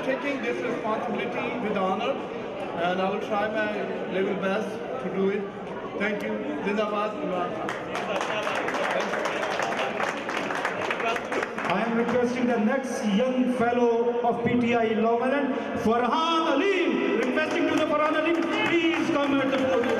taking this responsibility with honor, and I will try my level best to do it. Thank you. Zindabad, Imran Khan. I am requesting the next young fellow of PTI Long Island, Farhan Aleem. Requesting to the Farhan Aleem, please come at the podium.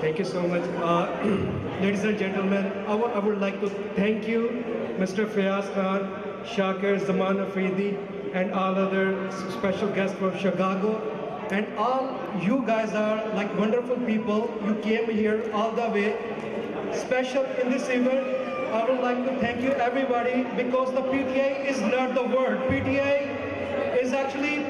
Thank you so much. Ladies and gentlemen, I would like to thank you, Mr. Fayaz Khan, Shakir, Zaman Afridi, and all other special guests from Chicago. And all you guys are like wonderful people. You came here all the way. Special in this event, I would like to thank you everybody, because the PTI is not the word. PTI is actually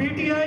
PTI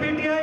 PTI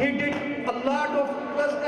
he did a lot of,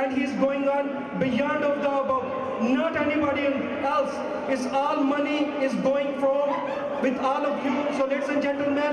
and he is going on beyond of the above. Not anybody else. Is all money is going from with all of you. So ladies and gentlemen,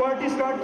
party start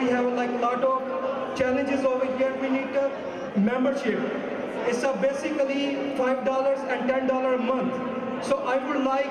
We have like lot of challenges over here. We need a membership. It's basically $5 and $10 a month. So I would like,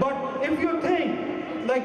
But if you think like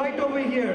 right over here,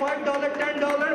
$5, $10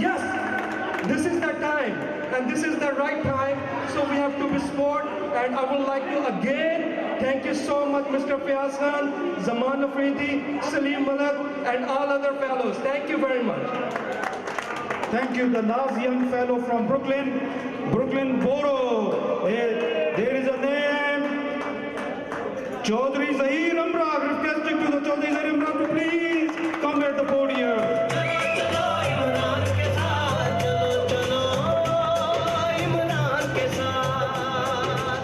yes, this is the time and this is the right time. So we have to be smart, and I would like to again thank you so much, Mr. Fayaz Khan, Zaman Afridi, Salim Malak, and all other fellows. Thank you very much. Thank you. The last young fellow from Brooklyn Borough. There is a name, Chaudhry Zahir Amrad. Requesting to the Chaudhry Zahir Amrad to please come at the podium.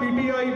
PTI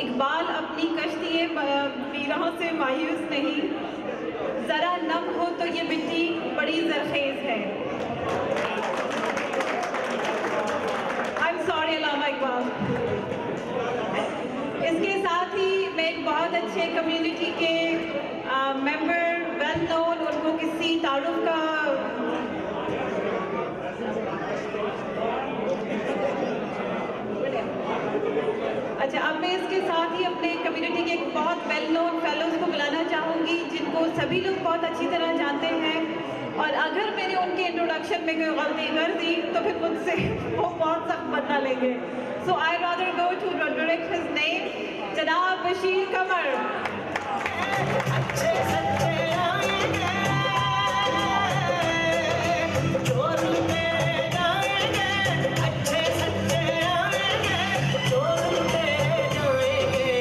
Iqbal اپنی کشتی ویراں سے مایوس نہیں، ذرا نم ہو تو یہ مٹی بڑی زرخیز ہے. I'm sorry علامہ اقبال. اس کے ساتھ ہی میں ایک بہت اچھے کمیونٹی کے ممبر ویل نون، ان کو کسی تعارف کا اچھا، اب میں اس کے ساتھ ہی اپنے کمیونٹی کے ایک بہت ویل نون فیلوز کو بلانا چاہوں گی جن کو سبھی لوگ بہت اچھی طرح جانتے ہیں، اور اگر میں نے ان کے انٹروڈکشن میں کوئی غلطی کر دی تو پھر مجھ سے وہ بہت سخت بدلہ لیں گے. So I rather go to direct his name, جناب بشیر قمر. اچھے سچے آئیں گے، چور لٹے جائیں گے، اچھے سچے آئیں گے، چور لٹے جائیں گے،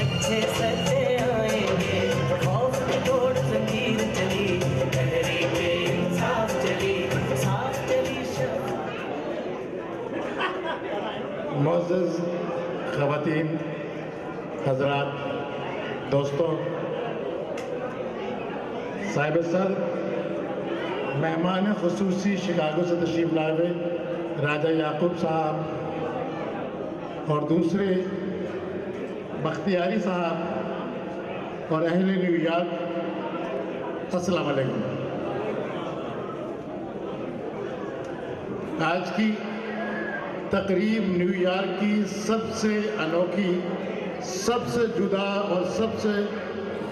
اچھے سچے آئیں گے. خوف کی توڑ زنجیر چلی، تحریک انصاف چلی، صاف چلی معزز خواتین، حضرات، دوستوں، صاحب سر، مہمان خصوصی شکاگو سے تشریف لائے ہوئے راجہ یعقوب صاحب اور دوسرے بختیاری صاحب اور اہل نیو یارک، السلام علیکم. آج کی تقریب نیو یارک کی سب سے انوکھی، سب سے جدا اور سب سے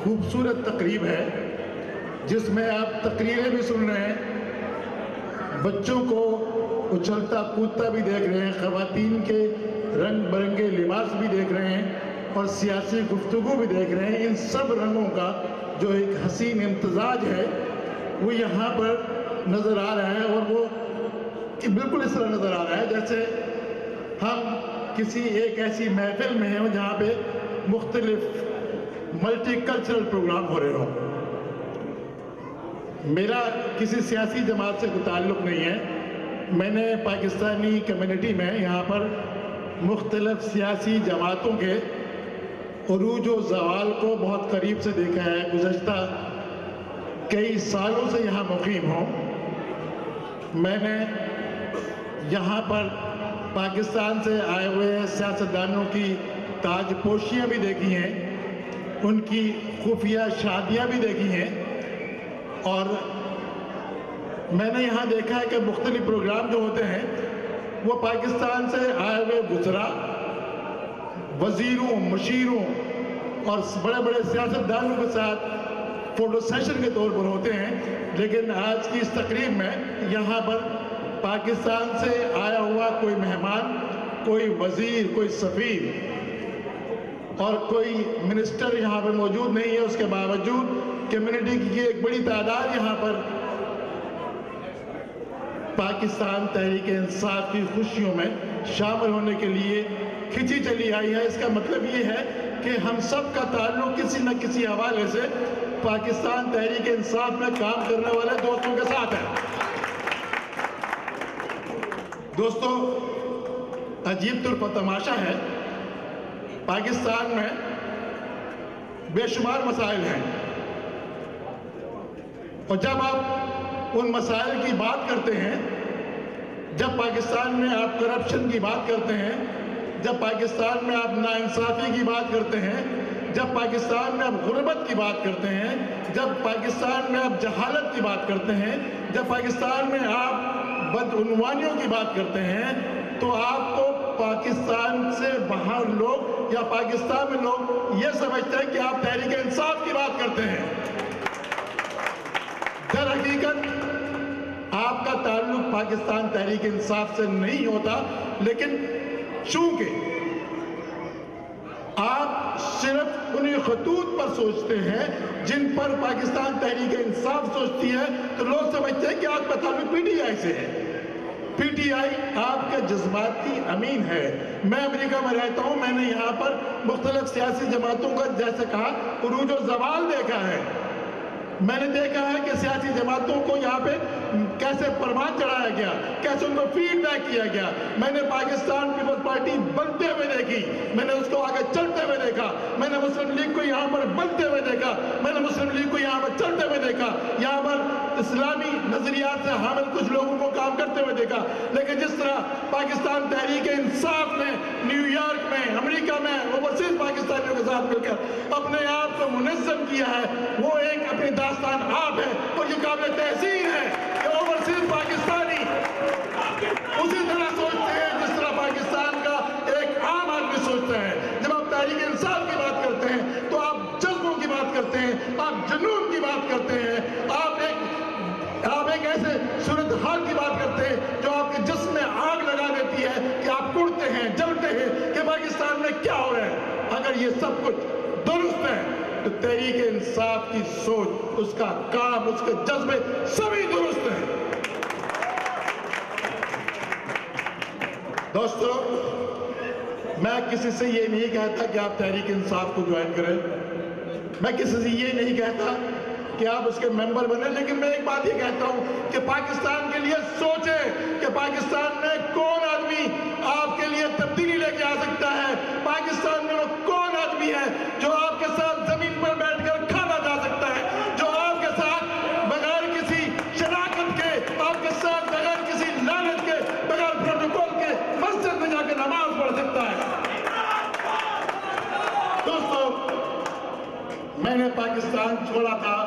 خوبصورت تقریب ہے، جس میں آپ تقریریں بھی سن رہے ہیں، بچوں کو اچھلتا کودتا بھی دیکھ رہے ہیں، خواتین کے رنگ برنگے لباس بھی دیکھ رہے ہیں اور سیاسی گفتگو بھی دیکھ رہے ہیں. ان سب رنگوں کا جو ایک حسین امتزاج ہے وہ یہاں پر نظر آ رہا ہے، اور وہ بالکل اس طرح نظر آ رہا ہے جیسے ہم کسی ایک ایسی محفل میں ہیں جہاں پہ مختلف ملٹی کلچرل پروگرام ہو رہے ہوں. میرا کسی سیاسی جماعت سے کوئی تعلق نہیں ہے. میں نے پاکستانی کمیونٹی میں یہاں پر مختلف سیاسی جماعتوں کے عروج و زوال کو بہت قریب سے دیکھا ہے. گزشتہ کئی سالوں سے یہاں مقیم ہوں. میں نے یہاں پر پاکستان سے آئے ہوئے سیاستدانوں کی تاج پوشیاں بھی دیکھی ہیں، ان کی خفیہ شادیاں بھی دیکھی ہیں، اور میں نے یہاں دیکھا ہے کہ مختلف پروگرام جو ہوتے ہیں وہ پاکستان سے آئے ہوئے وزراء، وزیروں، مشیروں اور بڑے بڑے سیاستدانوں کے ساتھ فوٹو سیشن کے طور پر ہوتے ہیں. لیکن آج کی اس تقریب میں یہاں پر پاکستان سے آیا ہوا کوئی مہمان، کوئی وزیر، کوئی سفیر اور کوئی منسٹر یہاں پر موجود نہیں ہے. اس کے باوجود کمیونٹی کی ایک بڑی تعداد یہاں پر پاکستان تحریک انصاف کی خوشیوں میں شامل ہونے کے لیے کھچی چلی آئی ہے. اس کا مطلب یہ ہے کہ ہم سب کا تعلق کسی نہ کسی حوالے سے پاکستان تحریک انصاف میں کام کرنے والے دوستوں کے ساتھ ہے. دوستوں، عجیب طرف تماشا ہے، پاکستان میں بے شمار مسائل ہیں، اور جب آپ ان مسائل کی بات کرتے ہیں، جب پاکستان میں آپ کرپشن کی بات کرتے ہیں، جب پاکستان میں آپ ناانصافی کی بات کرتے ہیں، جب پاکستان میں آپ غربت کی بات کرتے ہیں، جب پاکستان میں آپ جہالت کی بات کرتے ہیں، جب پاکستان میں آپ بدعنوانیوں کی بات کرتے ہیں، تو آپ کو پاکستان سے باہر لوگ یا پاکستان میں لوگ یہ سمجھتے ہیں کہ آپ تحریک انصاف کی بات کرتے ہیں. در حقیقت آپ کا تعلق پاکستان تحریک انصاف سے نہیں ہوتا، لیکن چونکہ آپ صرف انہی خطوط پر سوچتے ہیں جن پر پاکستان تحریک انصاف سوچتی ہے، تو لوگ سمجھتے ہیں کہ آپ کا تعلق پی ٹی آئی سے ہے. پی ٹی آئی آپ کا جذباتی امین ہے. میں امریکہ میں رہتا ہوں، میں نے یہاں پر مختلف سیاسی جماعتوں کا جیسے کہا عروج و زوال دیکھا ہے. میں نے دیکھا ہے کہ سیاسی جماعتوں کو یہاں پہ کیسے پروان چڑھایا گیا، کیسے ان کو فیڈ بیک کیا گیا. میں نے پاکستان پیپلز پارٹی بنتے ہوئے دیکھی، میں نے اس کو آگے چلتے ہوئے دیکھا، میں نے مسلم لیگ کو یہاں پر بنتے ہوئے دیکھا، میں نے مسلم لیگ کو یہاں پر چلتے ہوئے دیکھا، یہاں پر اسلامی نظریات سے حامل کچھ لوگوں کو کام کرتے ہوئے دیکھا. لیکن جس طرح پاکستان تحریک انصاف نے نیو یارک میں، امریکہ میں اوورسیز پاکستانیوں کے ساتھ مل کر اپنے آپ کو منظم کیا ہے، وہ ایک اپنی داستان آپ ہے. اور یہ قابل تحسین ہے کہ اوورسیز پاکستانی اسی طرح سوچتے ہیں جس طرح پاکستان کا ایک عام آدمی سوچتا ہے. جب آپ تحریک انصاف کی بات کرتے ہیں تو آپ جذبوں کی بات کرتے ہیں، آپ جنون کی بات کرتے ہیں، آپ ایک ایسے صورتحال کی بات کرتے ہیں جو آپ کے جسم میں آگ لگا دیتی ہے کہ آپ کڑتے ہیں، جلتے ہیں کہ پاکستان میں کیا ہو رہا ہے. اگر یہ سب کچھ درست ہے تو تحریک انصاف کی سوچ، اس کا کام، اس کے جذبے سبھی درست ہیں. دوستو، میں کسی سے یہ نہیں کہتا کہ آپ تحریک انصاف کو جوائن کریں، میں کسی سے یہ نہیں کہتا کہ آپ اس کے ممبر بنیں، لیکن میں ایک بات یہ کہتا ہوں کہ پاکستان کے لیے سوچیں کہ پاکستان میں کون آدمی آپ کے لیے تبدیلی لے کے آ سکتا ہے. پاکستان میں وہ کون آدمی ہے جو آپ کے ساتھ زمین پر بیٹھ کر کھانا جا سکتا ہے، جو آپ کے ساتھ بغیر کسی شراکت کے، آپ کے ساتھ بغیر کسی لعنت کے، بغیر پروٹوکول کے مسجد میں جا کے نماز پڑھ سکتا ہے. دوستو، میں نے پاکستان چھوڑا تھا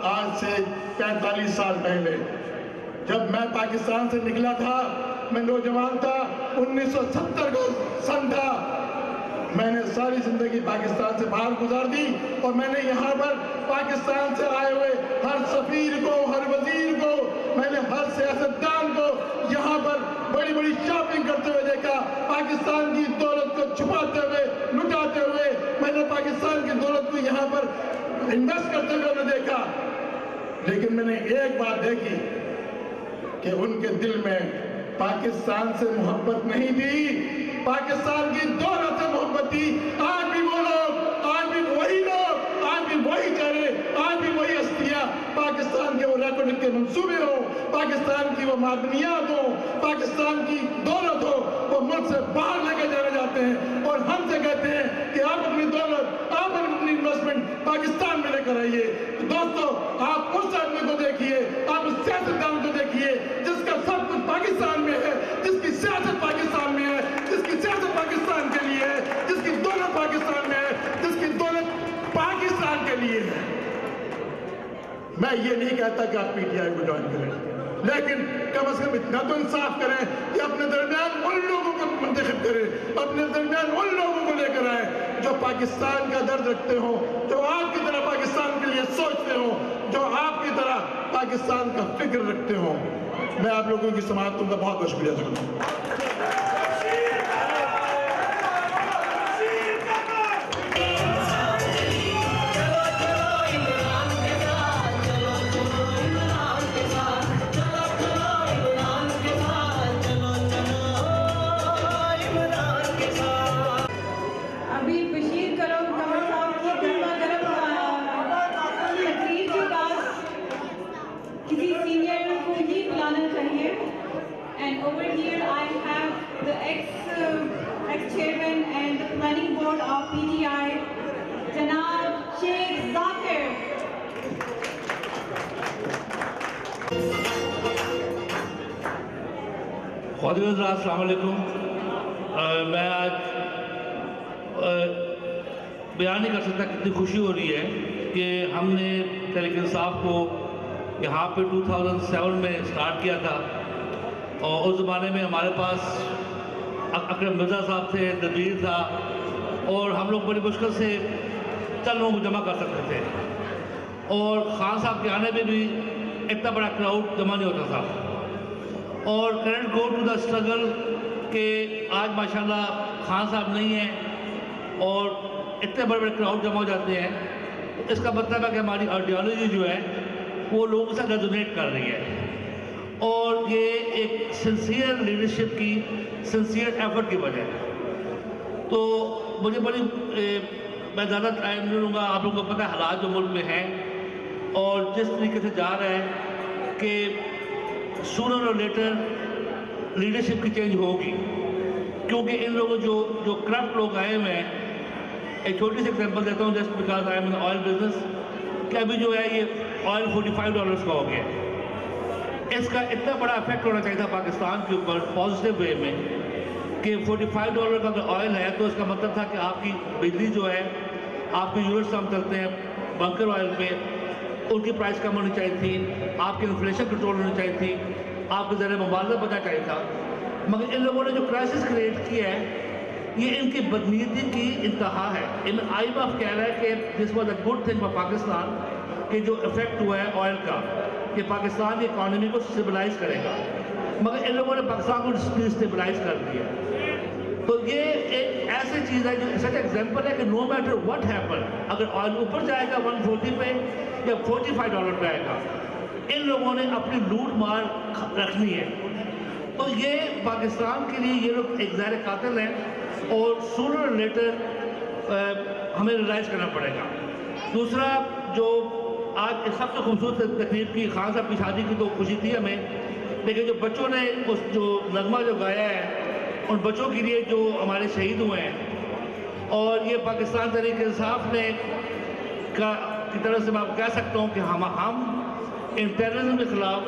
آج سے 45 سال پہلے. جب میں پاکستان سے نکلا تھا میں نوجوان تھا، 1970 کا سن تھا. میں نے ساری زندگی پاکستان سے باہر گزار دی اور میں نے یہاں پر پاکستان سے آئے ہوئے ہر سفیر کو، ہر وزیر کو، میں نے ہر سیاستدان کو یہاں پر بڑی بڑی شاپنگ کرتے ہوئے دیکھا، پاکستان کی دولت کو چھپاتے ہوئے، لٹاتے ہوئے. میں نے پاکستان کی دولت کو یہاں پر انویسٹ کرتے ہوئے دیکھا. لیکن میں نے ایک بات دیکھی کہ ان کے دل میں پاکستان سے محبت نہیں تھی، پاکستان کی دولت سے محبت تھی. آج بھی وہ لوگ، آج بھی وہی لوگ، آج بھی وہی چہرے، آج بھی وہی ہستیاں پاکستان کے وہ ریکارڈنگ کے منصوبے ہوں، پاکستان کی وہ معدنیات ہوں، پاکستان کی دولت ہو، وہ ملک سے باہر لے کے جانے جاتے ہیں اور ہم سے کہتے ہیں کہ آپ اپنی دولت، آپ اپنی انویسٹمنٹ پاکستان میں لے کر آئیے. دوستو، آپ اس آدمی کو دیکھیے، آپ اس سیاستدان کو دیکھیے جس کا سب کچھ پاکستان میں ہے، جس کی سیاست پاکستان میں ہے، جس کی سیاست پاکستان کے لیے ہے، جس کی دولت پاکستان میں ہے، جس کی دولت پاکستان کے لیے ہے. میں یہ نہیں کہتا کہ آپ پی ٹی آئی کو جوائن کریں، لیکن کم از کم اتنا تو انصاف کریں کہ اپنے درمیان ان لوگوں کو منتخب کریں، اپنے درمیان ان لوگوں کو لے کر آئیں جو پاکستان کا درد رکھتے ہوں، جو آپ کی طرح پاکستان کے لیے سوچتے ہوں، جو آپ کی طرح پاکستان کا فکر رکھتے ہوں. میں آپ لوگوں کی سماعتوں کا بہت بہت شکریہ کرتا ہوں. And over here I have the ex-chairman and the planning board of PTI, Janab Sheikh Zakir. خواتین حضرات السلام علیکم. میں آج بیان نہیں کر سکتا کتنی خوشی ہو رہی ہے کہ ہم نے تحریک انصاف کو یہاں پہ 2007 میں سٹارٹ کیا تھا اور اس زمانے میں ہمارے پاس اکرم مرزا صاحب تھے، نذیر تھا اور ہم لوگ بڑی مشکل سے چند لوگوں کو جمع کر سکتے تھے اور خان صاحب کے آنے میں بھی اتنا بڑا کراؤڈ جمع نہیں ہوتا تھا. اور credit go to the struggle کہ آج ماشاءاللہ خان صاحب نہیں ہیں اور اتنے بڑے بڑے کراؤڈ جمع ہو جاتے ہیں. اس کا مطلب ہے کہ ہماری آئیڈیالوجی جو ہے وہ لوگوں سے ریزونیٹ کر رہی ہے اور یہ ایک سنسیئر لیڈرشپ کی، سنسیئر ایفرٹ کی وجہ ہے. تو مجھے بڑی میں زیادہ ٹائم نہیں لوں گا. آپ لوگوں کو پتہ ہے حالات جو ملک میں ہیں اور جس طریقے سے جا رہا ہے کہ سونر اور لیٹر لیڈرشپ کی چینج ہوگی، کیونکہ ان لوگوں جو کرپٹ لوگ آئے ہوئے ہیں، ایک چھوٹی سی ایگزامپل دیتا ہوں just because I am in oil business, کہ ابھی جو ہے یہ آئل $45 کا ہو گیا ہے. اس کا اتنا بڑا افیکٹ ہونا چاہیے تھا پاکستان کے اوپر پازیٹیو وے میں کہ $45 کا اگر آئل ہے تو اس کا مطلب تھا کہ آپ کی بجلی جو ہے، آپ کے یونٹس ہم چلتے ہیں بنکر آئل پہ، ان کی پرائس کم ہونی چاہیے تھی، آپ کی انفلیشن کنٹرول ہونی چاہیے تھی، آپ کے ذریعے مبادلہ بچنا چاہیے تھا. مگر ان لوگوں نے جو کرائسس کریٹ کیا ہے، یہ ان کی بدنیتی کی انتہا ہے. IMF کہہ رہا ہے کہ this was a good thing for Pakistan کہ جو افیکٹ ہوا ہے آئل کا، کہ پاکستان کی اکانومی کو اسٹیبلائز کرے گا، مگر ان لوگوں نے پاکستان کو ڈسٹیبلائز کر دیا. تو یہ ایک ایسی چیز ہے جو سچ ایگزامپل ہے کہ نو میٹر واٹ ہیپن، اگر آئل اوپر جائے گا 140 پہ یا $45 پہ آئے گا، ان لوگوں نے اپنی لوٹ مار رکھنی ہے. تو یہ پاکستان کے لیے یہ لوگ ایک ظاہر قاتل ہیں، اور سونر اور لیٹر ہمیں ریلائز کرنا پڑے گا. دوسرا جو آج سب سے خوبصورت تقریب کی، خان صاحب کی شادی کی تو خوشی تھی ہمیں، لیکن جو بچوں نے اس جو نغمہ جو گایا ہے، ان بچوں کے لیے جو ہمارے شہید ہوئے ہیں، اور یہ پاکستان تحریک انصاف نے کی طرف سے میں آپ کہہ سکتا ہوں کہ ہم ان ٹیررزم کے خلاف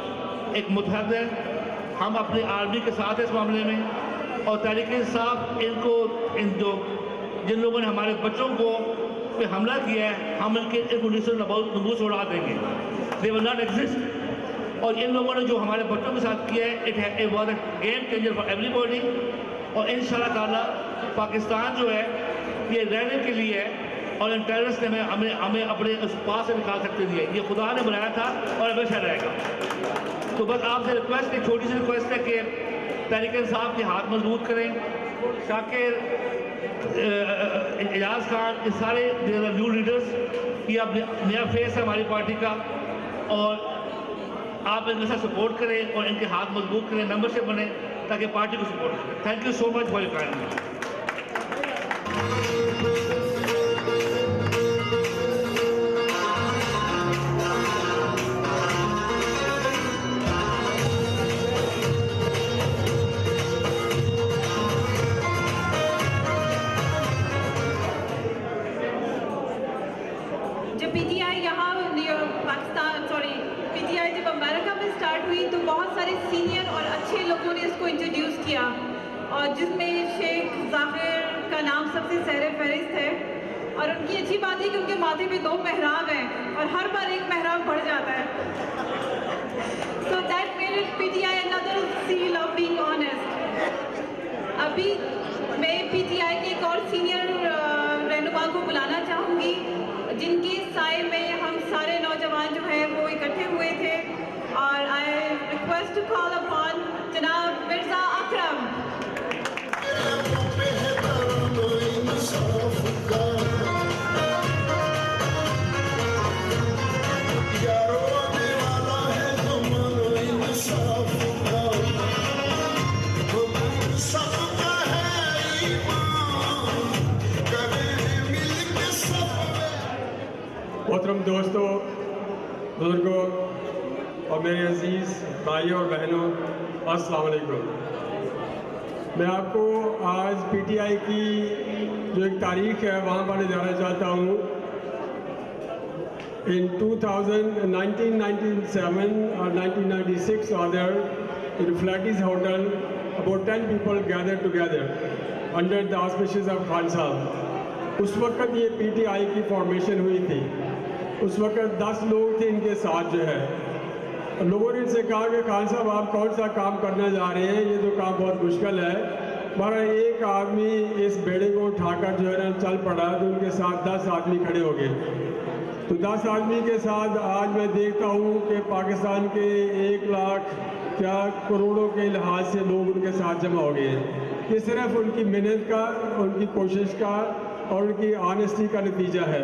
ایک متحد ہیں. ہم اپنی آرمی کے ساتھ ہیں اس معاملے میں، اور تحریک انصاف جن لوگوں نے ہمارے بچوں کو پہ حملہ کیا ہے، ہم ان کو نبوس اڑا دیں گے. They will not exist. اور ان لوگوں نے جو ہمارے بچوں کے ساتھ کیا ہے، it was a game changer for everybody. اور انشاءاللہ تعالیٰ پاکستان جو ہے یہ رہنے کے لیے ہے، اور ان ٹیررسٹ نے ہمیں اپنے اس پاس سے نکال سکتے نہیں ہے. یہ خدا نے بنایا تھا اور ہمیشہ رہے گا. تو بس آپ سے ریکویسٹ، ایک چھوٹی سی ریکویسٹ ہے کہ تحریک انصاف کے ہاتھ مضبوط کریں. شاکر، اعجاز خان، یہ سارے نیو لیڈرز، یہ اب نیا فیس ہے ہماری پارٹی کا، اور آپ ان کے ساتھ سپورٹ کریں اور ان کے ہاتھ مضبوط کریں، ممبرشپ بنیں تاکہ پارٹی کو سپورٹ کریں. Thank you so much for your kindness. جب امریکہ میں اسٹارٹ ہوئی تو بہت سارے سینئر اور اچھے لوگوں نے اس کو انٹروڈیوس کیا، اور جس میں شیخ ظاہر کا نام سب سے زیر فہرست ہے. اور ان کی اچھی بات ہے کہ ان کے ماتھے پہ 2 محراب ہیں، اور ہر بار ایک محراب بڑھ جاتا ہے. So that made PTI another seal of being honest. ابھی میں PTI کے ایک اور سینئر رہنما کو بلانا چاہوں گی، جن کے سائے میں ہم سارے نوجوان جو ہیں وہ اکٹھے ہوئے تھے. اور I request to call upon جناب مرزا اکرم. محترم دوستوں، بزرگوں اور میرے عزیز بھائیوں اور بہنوں، السلام علیکم. میں آپ کو آج PTI کی جو ایک تاریخ ہے وہاں پر لے جانا چاہتا ہوں. In 1997 or 1996 rather, in Flatties Hotel, about 10 people gathered together under the auspices of Khan Sahab. اس وقت یہ PTI کی فارمیشن ہوئی تھی. اس وقت 10 لوگ تھے ان کے ساتھ جو ہے. لوگوں نے ان سے کہا کہ خان صاحب آپ کون سا کام کرنا جا رہے ہیں، یہ تو کام بہت مشکل ہے. ہمارا ایک آدمی اس بیڑے کو اٹھا کر جو ہے نا چل پڑا تو ان کے ساتھ 10 آدمی کھڑے ہو گئے. تو 10 آدمی کے ساتھ آج میں دیکھتا ہوں کہ پاکستان کے 1 لاکھ کیا کروڑوں کے لحاظ سے لوگ ان کے ساتھ جمع ہو گئے ہیں. یہ صرف ان کی محنت کا، ان کی کوشش کا اور ان کی آنیسٹی کا نتیجہ ہے.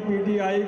PTI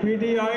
PTI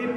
AP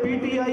PTI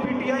PTI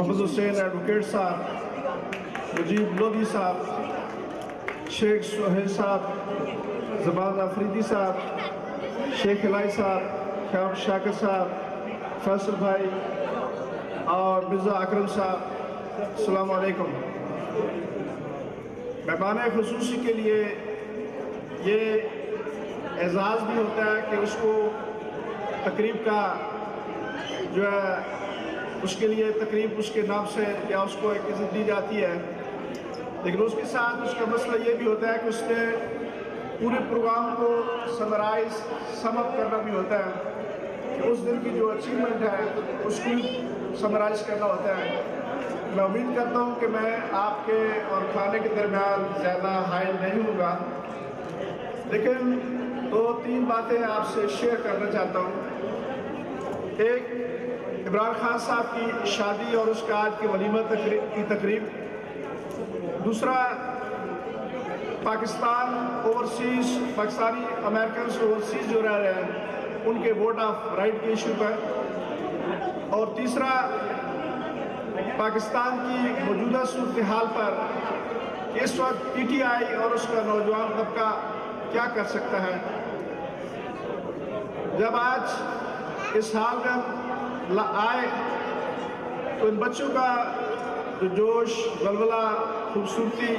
محمد حسین ایڈوکیٹ صاحب, مجیب لودھی صاحب, شیخ سہیل صاحب, زبان آفریدی صاحب, شیخ الہی صاحب, خیام شاکر صاحب, فیصل بھائی اور مرزا اکرم صاحب, السلام علیکم. مہمان خصوصی کے لیے یہ اعزاز بھی ہوتا ہے کہ اس کو تقریب کا جو ہے اس کے لیے تقریب اس کے نام سے یا اس کو ایک عزت دی جاتی ہے, لیکن اس کے ساتھ اس کا مسئلہ یہ بھی ہوتا ہے کہ اس نے پورے پروگرام کو سم اپ کرنا بھی ہوتا ہے کہ اس دن کی جو اچیومنٹ ہے اس کو سمرائز کرنا ہوتا ہے. میں امید کرتا ہوں کہ میں آپ کے اور کھانے کے درمیان زیادہ حائل نہیں ہوں گا, لیکن 2-3 باتیں آپ سے شیئر کرنا چاہتا ہوں. ایک عمران خان صاحب کی شادی اور اس کا آج کے ولیمہ کی تقریب. دوسرا پاکستانی امریکنز اوورسیز جو رہ رہے ہیں ان کے ووٹ آف رائٹ کے ایشو پر. اور تیسرا پاکستان کی موجودہ صورتحال پر اس وقت پی ٹی آئی اور اس کا نوجوان طبقہ کیا کر سکتا ہے. جب آج اس حال میں آئے تو ان بچوں کا جو جوش, ولولہ, خوبصورتی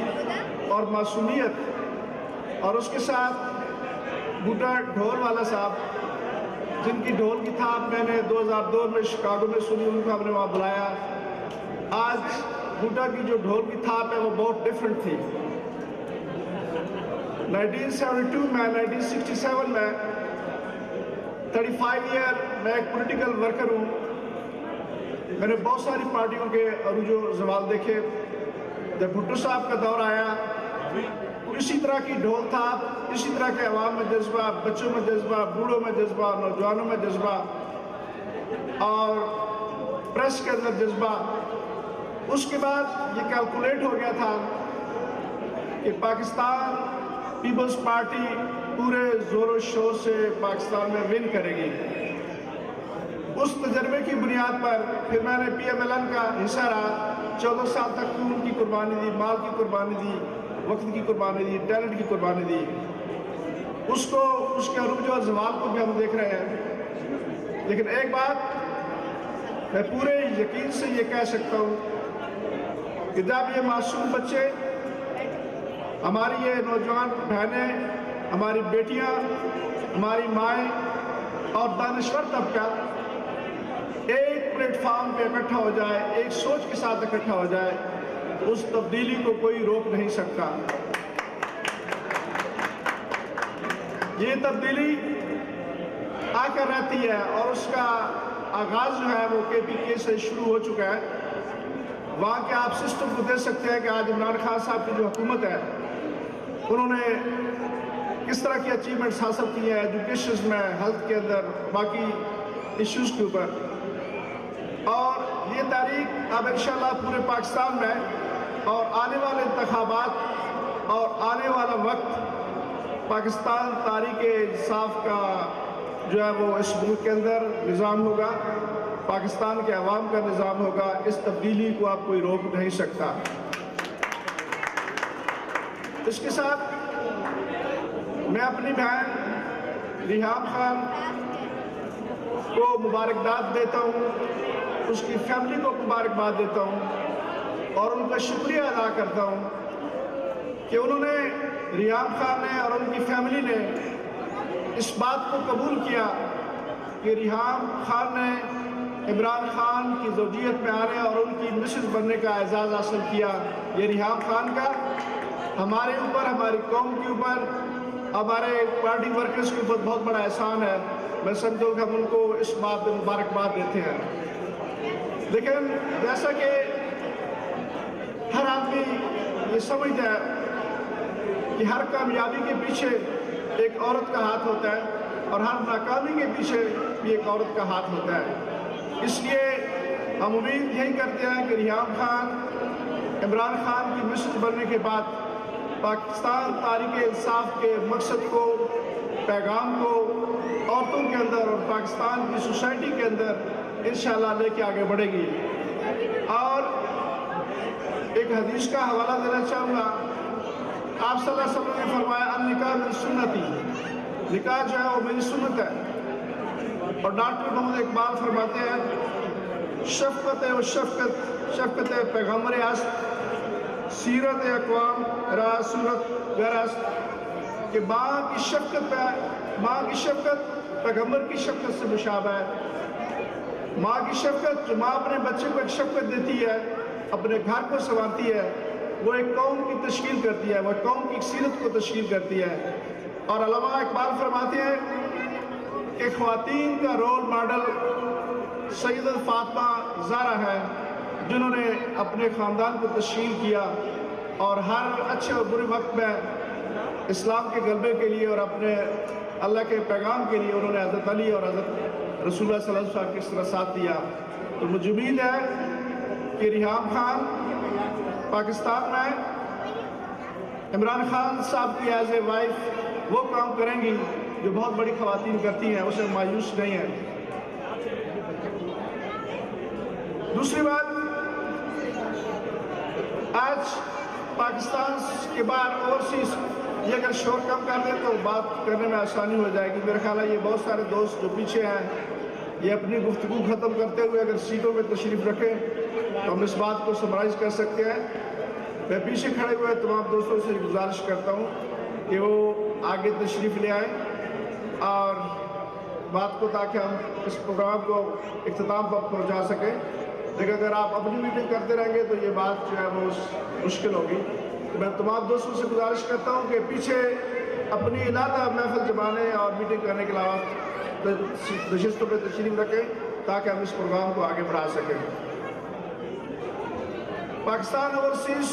اور معصومیت, اور اس کے ساتھ بوٹا ڈھول والا صاحب جن کی ڈھول کی تھاپ میں نے 2002 میں شکاگو میں سنی, ان کو ہم نے وہاں بلایا. آج بوٹا کی جو ڈھول کی تھاپ ہے وہ بہت ڈیفرنٹ تھی. 1972 میں 1967 میں 35 ایئر میں ایک پولیٹیکل ورکر ہوں. میں نے بہت ساری پارٹیوں کے عروج و زوال دیکھے. جب بھٹو صاحب کا دور آیا اسی طرح کی ڈھول تھاپ, اسی طرح کے عوام میں جذبہ, بچوں میں جذبہ, بوڑھوں میں جذبہ, نوجوانوں میں جذبہ اور پریس کے اندر جذبہ. اس کے بعد یہ کیلکولیٹ ہو گیا تھا کہ پاکستان پیپلز پارٹی پورے زور و شور سے پاکستان میں ون کرے گی. اس تجربے کی بنیاد پر پھر میں نے پی ایم ایل این کا حصہ رہا. 14 سال تک خون کی قربانی دی, مال کی قربانی دی, وقت کی قربانی دی, ٹیلنٹ کی قربانی دی. اس کے عروج و زوال کو بھی ہم دیکھ رہے ہیں. لیکن ایک بات میں پورے یقین سے یہ کہہ سکتا ہوں کہ جب یہ معصوم بچے, ہماری یہ نوجوان بہنیں, ہماری بیٹیاں, ہماری مائیں اور دانشور طبقہ ایک پلیٹ فارم پہ اکٹھا ہو جائے, ایک سوچ کے ساتھ اکٹھا ہو جائے, اس تبدیلی کو کوئی روک نہیں سکتا. یہ تبدیلی آ کر رہتی ہے اور اس کا آغاز جو ہے وہ کے پی کے سے شروع ہو چکا ہے. وہاں کے آپ سسٹم کو دیکھ سکتے ہیں کہ آج عمران خان صاحب کی جو حکومت ہے انہوں نے کس طرح کی اچیومنٹس حاصل کی ہیں ایجوکیشن میں, ہیلتھ کے اندر, باقی ایشوز کے اوپر. اور یہ تاریخ اب انشاءاللہ پورے پاکستان میں اور آنے والے انتخابات اور آنے والا وقت پاکستان تاریخ انصاف کا جو ہے وہ اس ملک کے اندر نظام ہوگا, پاکستان کے عوام کا نظام ہوگا. اس تبدیلی کو آپ کوئی روک نہیں سکتا. اس کے ساتھ میں اپنی بہن ریحام خان کو مبارکباد دیتا ہوں, اس کی فیملی کو مبارکباد دیتا ہوں اور ان کا شکریہ ادا کرتا ہوں کہ انہوں نے, ریحام خان نے اور ان کی فیملی نے اس بات کو قبول کیا کہ ریحام خان نے عمران خان کی زوجیت میں آنے اور ان کی مسز بننے کا اعزاز حاصل کیا. یہ ریحام خان کا ہمارے اوپر, ہماری قوم کے اوپر, ہمارے پارٹی ورکرز کے اوپر بہت بڑا احسان ہے. میں سمجھتا ہوں کہ ہم ان کو اس بات میں مبارکباد دیتے ہیں. لیکن جیسا کہ ہر آدمی یہ سمجھتا ہے کہ ہر کامیابی کے پیچھے ایک عورت کا ہاتھ ہوتا ہے اور ہر ناکامی کے پیچھے بھی ایک عورت کا ہاتھ ہوتا ہے. اس لیے ہم امید یہی کرتے ہیں کہ ریحام خان عمران خان کی مسز بننے کے بعد پاکستان تحریک انصاف کے مقصد کو, پیغام کو عورتوں کے اندر اور پاکستان کی سوسائٹی کے اندر انشاءاللہ لے کے آگے بڑھے گی. اور ایک حدیث کا حوالہ دینا چاہوں گا. آپ صلی اللہ علیہ وسلم نے فرمایا النکاح من سنتی، نکاح جو ہے وہ میری سنت ہے. اور ڈاکٹر محمد اقبال فرماتے ہیں شفقت و شفقت پیغمبر است، سیرت اقوام را صورت گر است، کہ ماں کی شفقت پیغمبر کی شفقت سے مشابہ ہے. ماں کی شفقت، جو ماں اپنے بچے کو ایک شفقت دیتی ہے، اپنے گھر کو سنوارتی ہے، وہ ایک قوم کی تشکیل کرتی ہے، وہ قوم کی سیرت کو تشکیل کرتی ہے. اور علامہ اقبال فرماتے ہیں کہ خواتین کا رول ماڈل سیدہ فاطمہ زہرا ہے، جنہوں نے اپنے خاندان کو تشکیل کیا اور ہر اچھے اور برے وقت میں اسلام کے غلبے کے لیے اور اپنے اللہ کے پیغام کے لیے انہوں نے حضرت علی اور حضرت رسول اللہ صلی اللہ علیہ وسلم کس طرح ساتھ دیا. تو مجھے امید ہے کہ ریحام خان پاکستان میں عمران خان صاحب کی ایز اے وائف وہ کام کریں گی جو بہت بڑی خواتین کرتی ہیں، اسے مایوس نہیں ہے. دوسری بات، آج پاکستان کے باہر اوورسیز یہ اگر شور کم کر دیں تو بات کرنے میں آسانی ہو جائے گی. میرا خیال ہے یہ بہت سارے دوست جو پیچھے ہیں یہ اپنی گفتگو ختم کرتے ہوئے اگر سیٹوں میں تشریف رکھیں تو ہم اس بات کو سمرائز کر سکتے ہیں. میں پیچھے کھڑے ہوئے تمام دوستوں سے گزارش کرتا ہوں کہ وہ آگے تشریف لے آئیں اور بات کو، تاکہ ہم اس پروگرام کو اختتام پر پہنچا سکیں. لیکن اگر آپ اپنی میٹنگ کرتے رہیں گے تو یہ بات جو ہے وہ مشکل ہوگی. میں تمام دوستوں سے گزارش کرتا ہوں کہ پیچھے اپنی علیحدہ محفل جمانے اور میٹنگ کرنے کے علاوہ نشستوں پہ تشریف رکھیں تاکہ ہم اس پروگرام کو آگے بڑھا سکیں. پاکستان اوورسیز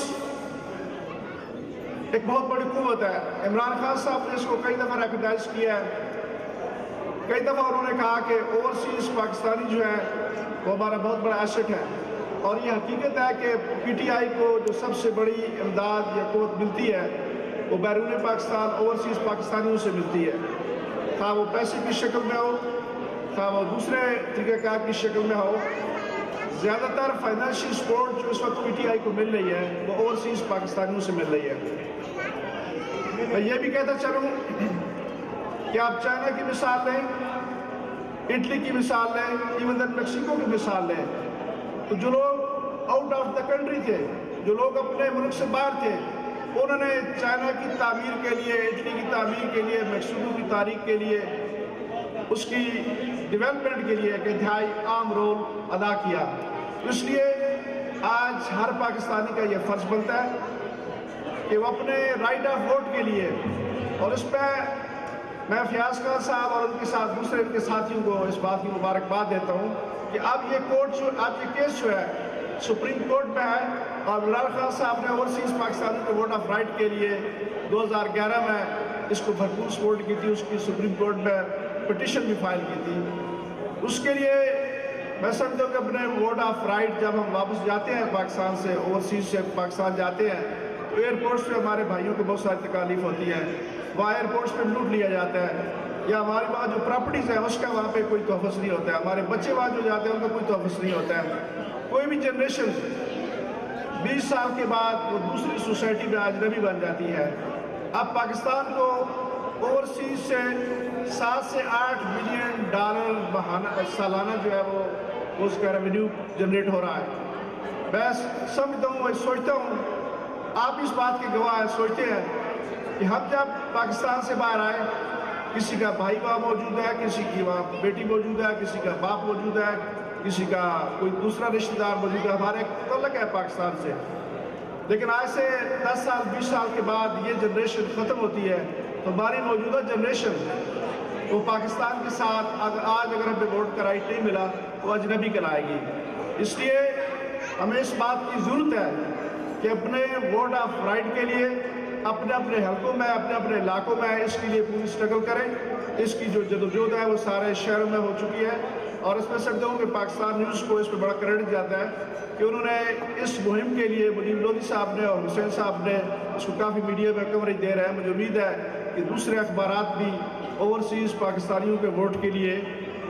ایک بہت بڑی قوت ہے. عمران خان صاحب نے اس کو کئی دفعہ ریکگنائز کیا ہے. کئی دفعہ انہوں نے کہا کہ اوورسیز پاکستانی جو ہے وہ ہمارا بہت بڑا ایسٹ ہے. اور یہ حقیقت ہے کہ پی ٹی آئی کو جو سب سے بڑی امداد یا قوت ملتی ہے وہ بیرون پاکستان اوورسیز پاکستانیوں سے ملتی ہے، خواہ وہ پیسے کی شکل میں ہو، خواہ وہ دوسرے طریقہ کار کی شکل میں ہو. زیادہ تر فائنینشیل سپورٹ جو اس وقت پی ٹی آئی کو مل رہی ہے وہ اوورسیز پاکستانیوں سے مل رہی ہے. میں یہ بھی کہتا چلوں کہ آپ چائنا کی مثال لیں، اٹلی کی مثال لیں، ایون دین میکسیکو کی مثال لیں، تو جو لوگ آؤٹ آف دا کنٹری تھے، جو لوگ اپنے ملک سے باہر تھے، انہوں نے چائنا کی تعمیر کے لیے، اٹلی کی تعمیر کے لیے، میکسیکو کی تاریخ کے لیے، اس کی ڈیولپمنٹ کے لیے ایک انتہائی عام رول ادا کیا. اس لیے آج ہر پاکستانی کا یہ فرض بنتا ہے کہ وہ اپنے رائٹ آف ووٹ کے لیے، اور اس پہ میں فیاض خان صاحب اور ان کے ساتھ دوسرے ان کے ساتھیوں کو اس بات کی مبارکباد دیتا ہوں کہ اب یہ کیس جو ہے سپریم کورٹ میں ہے، اور عمران خان صاحب نے اوورسیز پاکستانی کے ووٹ آف رائٹ کے لیے 2011 میں اس کو بھرپور سپورٹ کی تھی. اس کی سپریم کورٹ میں پٹیشن بھی فائل کی تھی. اس کے لیے میں سمجھتا ہوں کہ اپنے ووٹ آف رائٹ جب ہم واپس جاتے ہیں پاکستان سے، اوورسیز سے پاکستان جاتے ہیں تو ایئرپورٹس پہ ہمارے بھائیوں کو بہت ساری تکالیف ہوتی ہے. وہاں ایئرپورٹس پہ لوٹ لیا جاتا ہے، یا ہمارے وہاں جو پراپرٹیز ہیں اس کا وہاں پہ کوئی تحفظ نہیں ہوتا ہے. ہمارے بچے وہاں جو جاتے ہیں ان کا کوئی تحفظ نہیں ہوتا ہے. کوئی بھی جنریشن 20 سال کے بعد وہ دوسری سوسائٹی میں اجنبی بن جاتی ہے. اب پاکستان کو اوورسیز سے 7 سے 8 بلین ڈالر سالانہ جو ہے وہ اس کا ریونیو جنریٹ ہو رہا ہے. میں سمجھتا ہوں، سوچتا ہوں، آپ اس بات کے گواہ ہیں، سوچتے ہیں کہ ہم جب پاکستان سے باہر آئے، کسی کا بھائی وہاں موجود ہے، کسی کی وہاں بیٹی موجود ہے، کسی کا باپ موجود ہے، کسی کا کوئی دوسرا رشتہ دار موجود ہے، ہمارے تعلق ہے پاکستان سے. لیکن آج سے 10 سال 20 سال کے بعد یہ جنریشن ختم ہوتی ہے تو ہماری موجودہ جنریشن وہ پاکستان کے ساتھ آج اگر ہمیں ووٹ کا رائٹ نہیں ملا تو اجنبی کرائے گی. اس لیے ہمیں اس بات کی ضرورت ہے کہ اپنے ووٹ آف رائٹ کے لیے اپنے اپنے حلقوں میں، اپنے اپنے علاقوں میں اس کے لیے پوری اسٹرگل کریں. اس کی جو جدوجہد ہے وہ سارے شہروں میں ہو چکی ہے، اور اس میں سمجھتا ہوں کہ پاکستان نیوز کو اس پہ بڑا کریڈٹ جاتا ہے کہ انہوں نے اس مہم کے لیے مجیب لودھی صاحب نے اور حسین صاحب نے اس کو کافی میڈیا میں کوریج دے رہے ہیں. مجھے امید ہے کہ دوسرے اخبارات بھی اوورسیز پاکستانیوں کے ووٹ کے لیے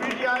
PTI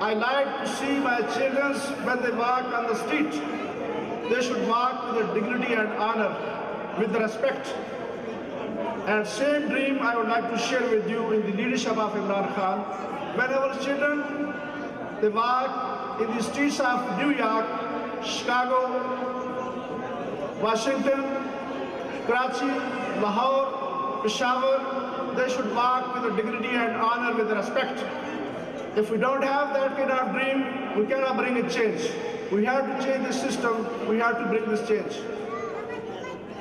I like to see my children when they walk on the street, they should walk with dignity and honor, with respect. And same dream I would like to share with you in the leadership of Imran Khan. When our children, they walk in the streets of New York, Chicago, Washington, Karachi, Lahore, Peshawar, they should walk with dignity and honor, with respect. If we don't have that kind of dream, we cannot bring a change. We have to change this system, we have to bring this change.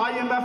IMF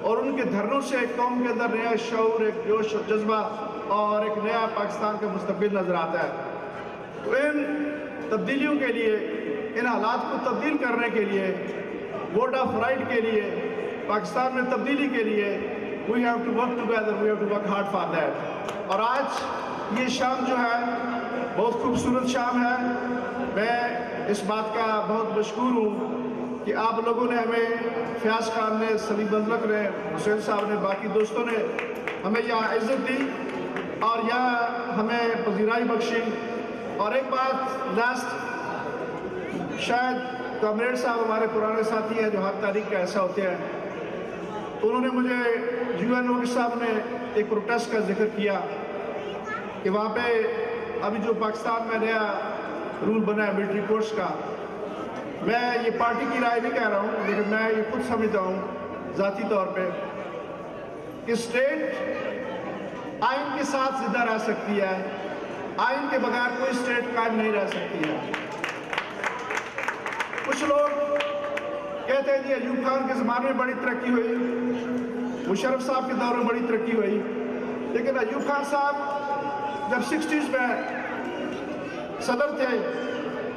اور ان کے دھرنوں سے قوم کے اندر نیا شعور، ایک جوش و جذبہ اور ایک نیا پاکستان کا مستقبل نظر آتا ہے۔ تو ان تبدیلیوں کے لیے، ان حالات کو تبدیل کرنے کے لیے، ووٹ آف رائٹ کے لیے، پاکستان میں تبدیلی کے لیے we have to work together, we have to work hard for that۔ اور آج یہ شام جو ہے بہت خوبصورت شام ہے۔ میں اس بات کا بہت مشکور ہوں کہ آپ لوگوں نے ہمیں، فیاض خان نے، سلیم بزرگ نے، حسین صاحب نے، باقی دوستوں نے ہمیں یہاں عزت دی اور یہاں ہمیں پذیرائی بخشی۔ اور ایک بات لاسٹ، شاید کامریڈ صاحب ہمارے پرانے ساتھی ہیں جو ہر تاریخ کا ایسا ہوتے ہیں، تو انہوں نے مجھے UNO صاحب نے ایک پروٹیسٹ کا ذکر کیا کہ وہاں پہ ابھی جو پاکستان میں نیا رول بنا ہے ملٹری کورس کا، میں یہ پارٹی کی رائے نہیں کہہ رہا ہوں لیکن میں یہ خود سمجھتا ہوں ذاتی طور پہ کہ اسٹیٹ آئین کے ساتھ زندہ رہ سکتی ہے، آئین کے بغیر کوئی اسٹیٹ قائم نہیں رہ سکتی ہے۔ کچھ لوگ کہتے ہیں جی ایوب خان کے زمانے میں بڑی ترقی ہوئی، مشرف صاحب کے دور میں بڑی ترقی ہوئی، لیکن ایوب خان صاحب جب 60s میں صدر تھے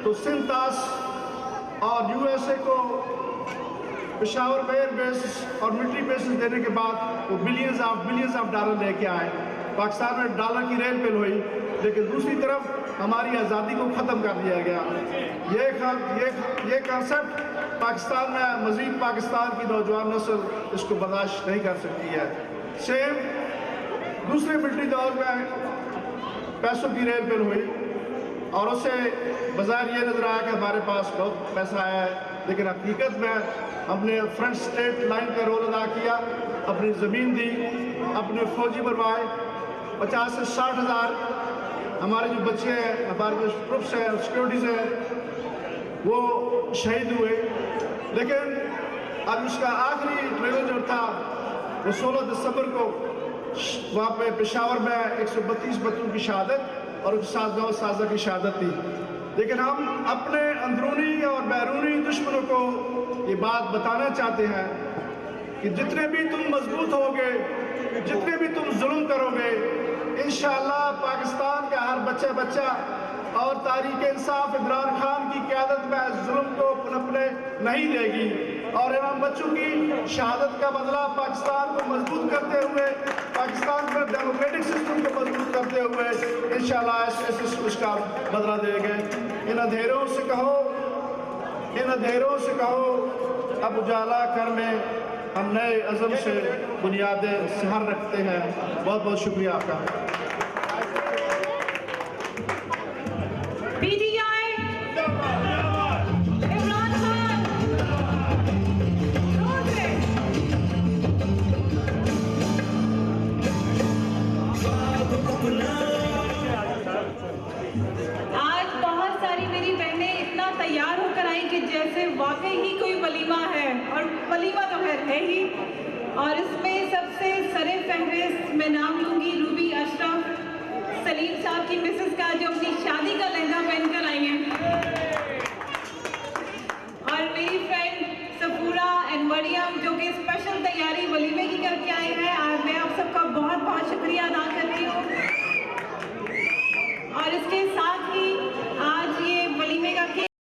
تو سندھ طاس اور USA کو پشاور پہ ایئر بیس اور ملٹری بیسز دینے کے بعد وہ بلینز آف ڈالر لے کے آئے، پاکستان میں ڈالر کی ریل پل ہوئی، لیکن دوسری طرف ہماری آزادی کو ختم کر دیا گیا۔ یہ کانسیپٹ پاکستان میں مزید پاکستان کی نوجوان نسل اس کو برداشت نہیں کر سکتی ہے۔ سیم دوسرے ملٹری دور میں پیسوں کی ریل پل ہوئی اور اسے بظاہر یہ نظر آیا کہ ہمارے پاس بہت پیسہ آیا ہے، لیکن حقیقت میں ہم نے فرنٹ اسٹیٹ لائن کا رول ادا کیا، اپنی زمین دی، اپنے فوجی بنوائے، 50 سے 60 ہزار ہمارے جو بچے ہیں، ہمارے جو ٹروپس ہیں، سیکورٹیز ہیں، وہ شہید ہوئے۔ لیکن اب اس کا آخری ٹریلر جو تھا وہ 16 دسمبر کو وہاں پہ پشاور میں 132 بچوں کی شہادت اور 9 اساتذہ کی شہادت تھی۔ لیکن ہم اپنے اندرونی اور بیرونی دشمنوں کو یہ بات بتانا چاہتے ہیں کہ جتنے بھی تم مضبوط ہوگے، جتنے بھی تم ظلم کرو گے، انشاءاللہ پاکستان کا ہر بچہ اور تحریک انصاف عمران خان کی قیادت میں ظلم کو پنپنے نہیں دے گی، اور ان بچوں کی شہادت کا بدلہ پاکستان کو مضبوط کرتے ہوئے، پاکستان میں ڈیموکریٹک سسٹم کو مضبوط کرتے ہوئے انشاءاللہ اس کا بدلہ دے گے۔ ان اندھیروں سے کہو اب اجالا کر میں، ہم نئے عزم سے بنیادیں سہر رکھتے ہیں۔ بہت بہت شکریہ آپ کا۔ PTI عمران خان آج بہت ساری میری بہنیں اتنا تیار ہو کر آئی کہ جیسے واقعی ہی کوئی ولیمہ ہے، اور ولیمہ تو خیر ہے ہی، اور اس میں سب سے سرِ فہرست میں نام لوں گی روبی اشرف، سلیم صاحب کی مسز کا، جو اپنی شادی کا لہنگا پہن کر آئی ہیں، اور میری فرینڈ سفورہ اینڈ مریم جو کہ اسپیشل تیاری ولیمے کی کر کے آئے ہیں۔ اور میں